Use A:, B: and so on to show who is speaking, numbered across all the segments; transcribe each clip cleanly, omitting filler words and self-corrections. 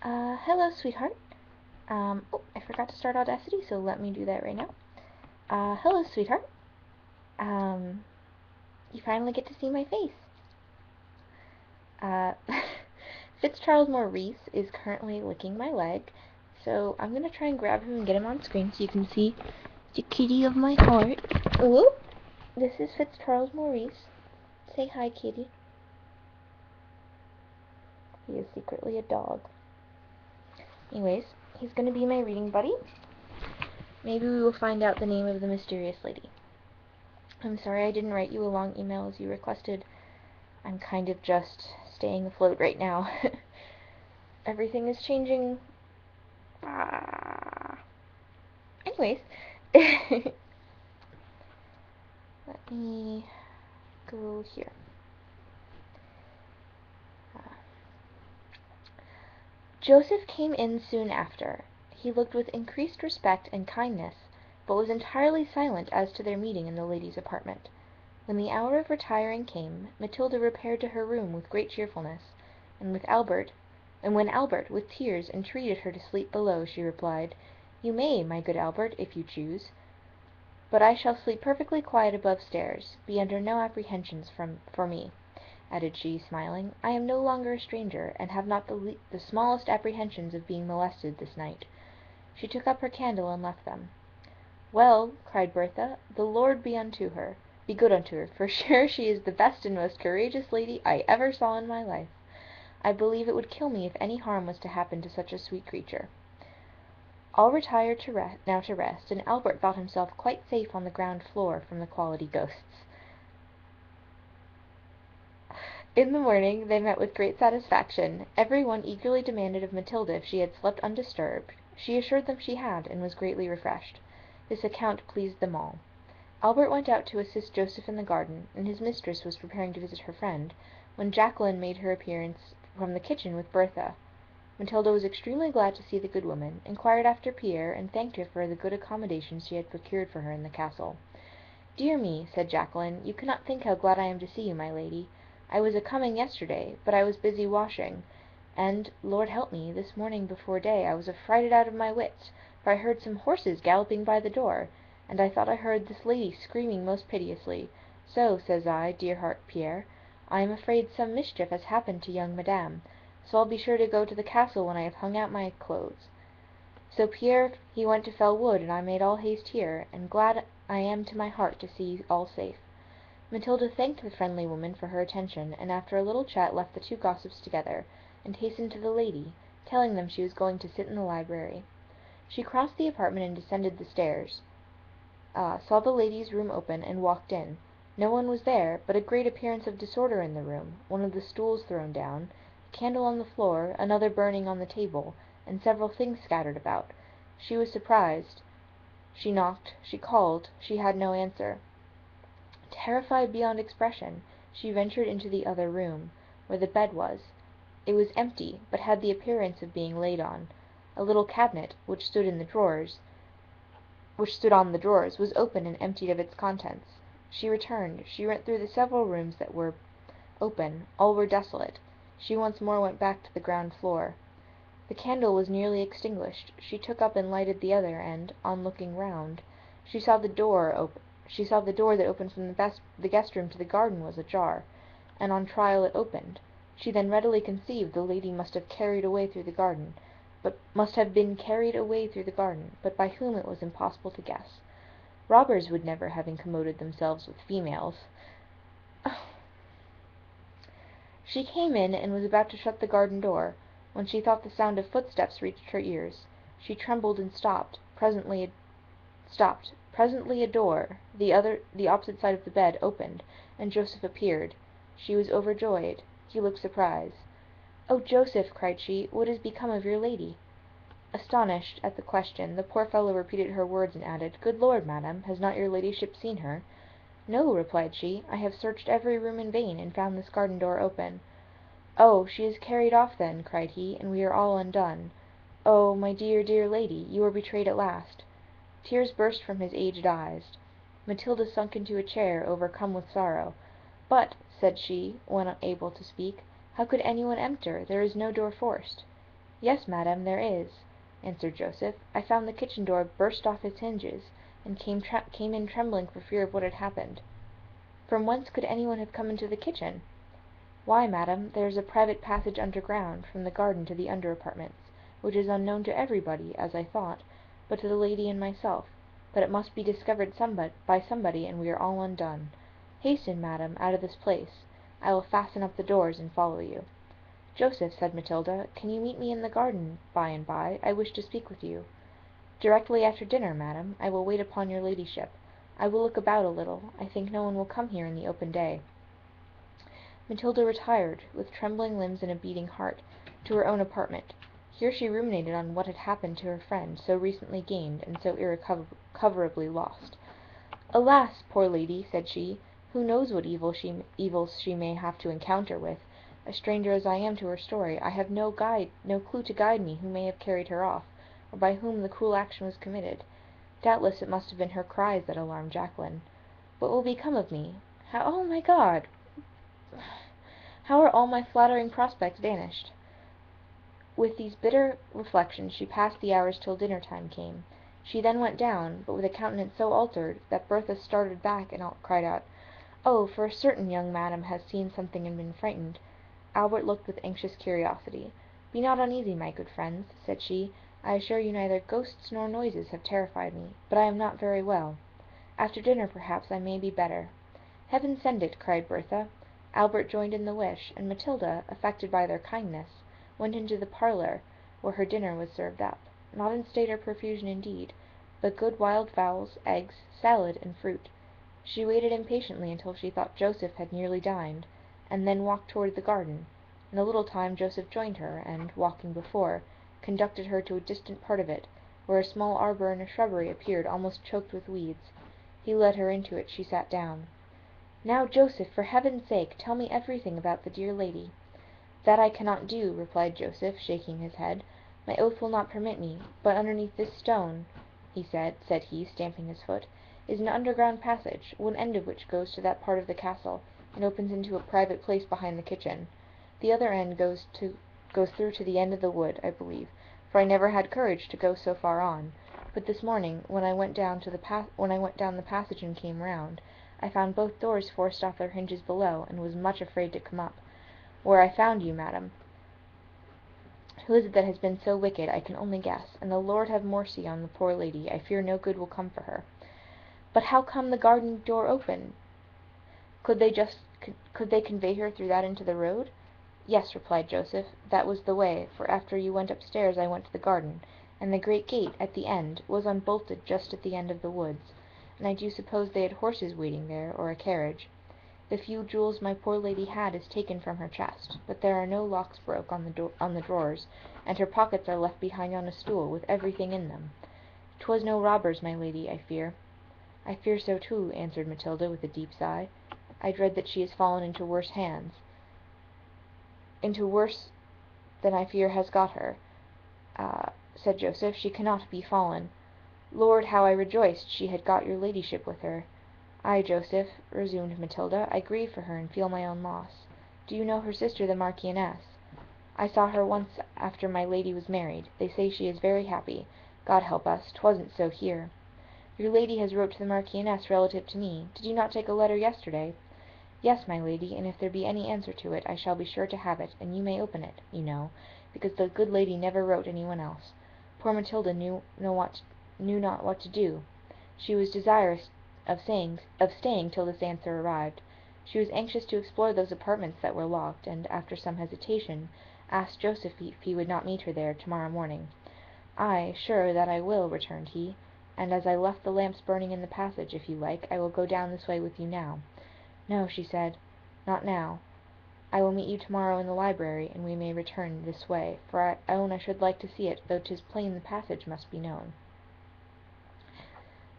A: Hello, sweetheart. Oh, I forgot to start Audacity, so let me do that right now. Hello, sweetheart. Um, you finally get to see my face. Uh, Fitzcharles Maurice is currently licking my leg, so I'm gonna try and grab him and get him on screen so you can see the kitty of my heart. Whoop! This is Fitzcharles Maurice. Say hi, kitty. He is secretly a dog. Anyways, he's gonna be my reading buddy. Maybe we will find out the name of the mysterious lady. I'm sorry I didn't write you a long email as you requested. I'm kind of just staying afloat right now. Everything is changing. Anyways, let me go here. Joseph came in soon after. He looked with increased respect and kindness, but was entirely silent as to their meeting in the lady's apartment. When the hour of retiring came, Matilda repaired to her room with great cheerfulness, and when Albert, with tears, entreated her to sleep below, she replied, "You may, my good Albert, if you choose, but I shall sleep perfectly quiet above stairs. Be under no apprehensions for me," added she, smiling. "I am no longer a stranger, and have not the smallest apprehensions of being molested this night." She took up her candle and left them. "Well," cried Bertha, "the Lord be good unto her, for sure she is the best and most courageous lady I ever saw in my life. I believe it would kill me if any harm was to happen to such a sweet creature." All retired now to rest, and Albert felt himself quite safe on the ground floor from the quality ghosts. In the morning they met with great satisfaction. Every one eagerly demanded of Matilda if she had slept undisturbed. She assured them she had, and was greatly refreshed. This account pleased them all. Albert went out to assist Joseph in the garden, and his mistress was preparing to visit her friend, when Jacqueline made her appearance from the kitchen with Bertha. Matilda was extremely glad to see the good woman, inquired after Pierre, and thanked her for the good accommodations she had procured for her in the castle. "Dear me," said Jacqueline, "you cannot think how glad I am to see you, my lady. I was a-coming yesterday, but I was busy washing, and, Lord help me, this morning before day I was affrighted out of my wits, for I heard some horses galloping by the door, and I thought I heard this lady screaming most piteously. So, says I, dear heart Pierre, I am afraid some mischief has happened to young madame, so I'll be sure to go to the castle when I have hung out my clothes. So Pierre he went to fell wood, and I made all haste here, and glad I am to my heart to see all safe." Matilda thanked the friendly woman for her attention, and after a little chat left the two gossips together, and hastened to the lady, telling them she was going to sit in the library. She crossed the apartment and descended the stairs, saw the lady's room open, and walked in. No one was there, but a great appearance of disorder in the room, one of the stools thrown down, a candle on the floor, another burning on the table, and several things scattered about. She was surprised. She knocked, she called, she had no answer. Terrified beyond expression, she ventured into the other room, where the bed was. It was empty, but had the appearance of being laid on. A little cabinet, which stood on the drawers, was open and emptied of its contents. She returned. She went through the several rooms that were open. All were desolate. She once more went back to the ground floor. The candle was nearly extinguished. She took up and lighted the other, and, on looking round, she saw the door that opened from the guest room to the garden was ajar, and on trial it opened. She then readily conceived the lady must have been carried away through the garden, but by whom it was impossible to guess. Robbers would never have incommoded themselves with females. She came in, and was about to shut the garden door, when she thought the sound of footsteps reached her ears. She trembled and stopped. Presently a door, the opposite side of the bed, opened, and Joseph appeared. She was overjoyed. He looked surprised. "Oh, Joseph," cried she, "what is become of your lady?" Astonished at the question, the poor fellow repeated her words, and added, "Good Lord, madam, has not your ladyship seen her?" "No," replied she, "I have searched every room in vain, and found this garden door open." "Oh, she is carried off then," cried he, "and we are all undone. Oh, my dear, dear lady, you are betrayed at last." Tears burst from his aged eyes. Matilda sunk into a chair, overcome with sorrow. "But," said she, when able to speak, "how could anyone enter? There is no door forced." "Yes, madam, there is," answered Joseph. "I found the kitchen door burst off its hinges, and came in trembling for fear of what had happened." "From whence could anyone have come into the kitchen?" "Why, madam, there is a private passage underground, from the garden to the under apartments, which is unknown to everybody, as I thought, but to the lady and myself. But it must be discovered by somebody, and we are all undone. Hasten, madam, out of this place. I will fasten up the doors and follow you." "Joseph," said Matilda, "can you meet me in the garden by and by? I wish to speak with you." "Directly after dinner, madam. I will wait upon your ladyship. I will look about a little. I think no one will come here in the open day." Matilda retired, with trembling limbs and a beating heart, to her own apartment. Here she ruminated on what had happened to her friend, so recently gained, and so irrecoverably lost. "Alas, poor lady!" said she, "who knows what evils she may have to encounter with? A stranger as I am to her story, I have no clue to guide me who may have carried her off, or by whom the cruel action was committed. Doubtless it must have been her cries that alarmed Jacqueline. What will become of me? Oh, my God! How are all my flattering prospects vanished!" With these bitter reflections she passed the hours till dinner time came. She then went down, but with a countenance so altered that Bertha started back and cried out, "Oh, for a certain young madam has seen something and been frightened." Albert looked with anxious curiosity. "Be not uneasy, my good friends," said she. "I assure you neither ghosts nor noises have terrified me, but I am not very well. After dinner, perhaps, I may be better." "Heaven send it!" cried Bertha. Albert joined in the wish, and Matilda, affected by their kindness, went into the parlour, where her dinner was served up. Not in state or profusion indeed, but good wild fowls, eggs, salad, and fruit. She waited impatiently until she thought Joseph had nearly dined, and then walked toward the garden. In a little time Joseph joined her, and, walking before, conducted her to a distant part of it, where a small arbour and a shrubbery appeared almost choked with weeds. He led her into it. She sat down. "Now, Joseph, for heaven's sake, tell me everything about the dear lady." "That I cannot do," replied Joseph, shaking his head. "My oath will not permit me. But underneath this stone," said he, stamping his foot, "is an underground passage, one end of which goes to that part of the castle, and opens into a private place behind the kitchen. The other end goes through to the end of the wood, I believe, for I never had courage to go so far on. But this morning, when I went down the passage and came round, I found both doors forced off their hinges below, and was much afraid to come up. Where I found you, madam. Who is it that has been so wicked? I can only guess, and the Lord have mercy on the poor lady. I fear no good will come for her." "But how come the garden door open? Could they convey her through that into the road?" "Yes," replied Joseph, "that was the way, for after you went upstairs I went to the garden, and the great gate, at the end, was unbolted just at the end of the woods, and I do suppose they had horses waiting there, or a carriage. The few jewels my poor lady had is taken from her chest, but there are no locks broke on the drawers, and her pockets are left behind on a stool, with everything in them. 'Twas no robbers, my lady, I fear." "I fear so too," answered Matilda, with a deep sigh. "I dread that she has fallen into worse hands, into worse than I fear has got her." "Ah," said Joseph, "she cannot be fallen. Lord, how I rejoiced she had got your ladyship with her." "Ay, Joseph," resumed Matilda, "I grieve for her, and feel my own loss. Do you know her sister, the Marchioness?" "I saw her once after my lady was married. They say she is very happy. God help us, 'twasn't so here." "Your lady has wrote to the Marchioness relative to me. Did you not take a letter yesterday?" "Yes, my lady, and if there be any answer to it, I shall be sure to have it, and you may open it, you know, because the good lady never wrote any one else." Poor Matilda knew not what to do. She was desirous of staying till this answer arrived. She was anxious to explore those apartments that were locked, and, after some hesitation, asked Joseph if he would not meet her there to-morrow morning. "Ay, sure, that I will," returned he, "and as I left the lamps burning in the passage, if you like, I will go down this way with you now." "No," she said, "not now. I will meet you to-morrow in the library, and we may return this way, for I own I should like to see it, though 'tis plain the passage must be known."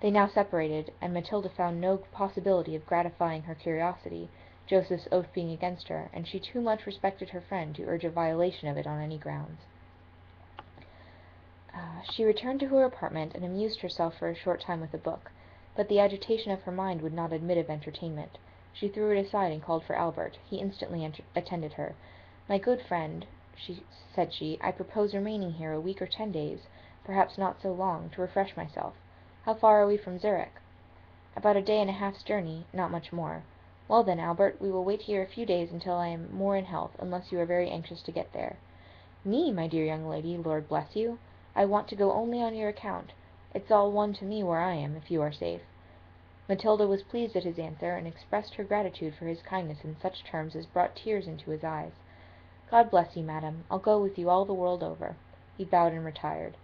A: They now separated, and Matilda found no possibility of gratifying her curiosity, Joseph's oath being against her, and she too much respected her friend to urge a violation of it on any grounds. She returned to her apartment, and amused herself for a short time with a book, but the agitation of her mind would not admit of entertainment. She threw it aside and called for Albert. He instantly attended her. "My good friend," said she, "I propose remaining here a week or 10 days, perhaps not so long, to refresh myself. How far are we from Zurich?" "About a day and a half's journey, not much more." "Well then, Albert, we will wait here a few days until I am more in health, unless you are very anxious to get there." "Me, my dear young lady, Lord bless you! I want to go only on your account. It's all one to me where I am, if you are safe." Matilda was pleased at his answer, and expressed her gratitude for his kindness in such terms as brought tears into his eyes. "God bless you, madam. I'll go with you all the world over." He bowed and retired.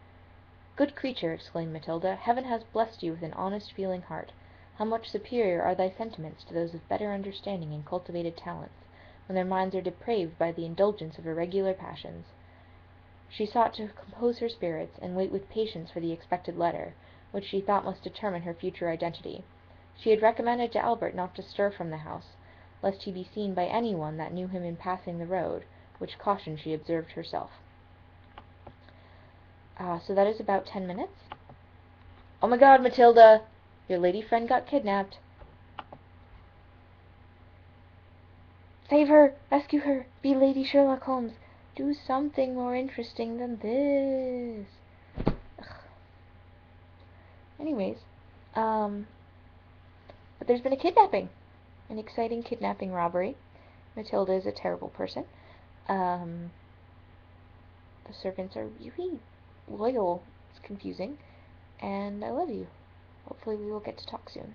A: "Good creature!" exclaimed Matilda. "Heaven has blessed you with an honest feeling heart. How much superior are thy sentiments to those of better understanding and cultivated talents, when their minds are depraved by the indulgence of irregular passions!" She sought to compose her spirits, and wait with patience for the expected letter, which she thought must determine her future identity. She had recommended to Albert not to stir from the house, lest he be seen by any one that knew him in passing the road, which caution she observed herself. So that is about 10 minutes. Oh my God, Matilda! Your lady friend got kidnapped. Save her! Rescue her! Be Lady Sherlock Holmes! Do something more interesting than this. Ugh. Anyways, but there's been a kidnapping. An exciting kidnapping robbery. Matilda is a terrible person. The servants are really loyal. It's confusing. And I love you. Hopefully we will get to talk soon.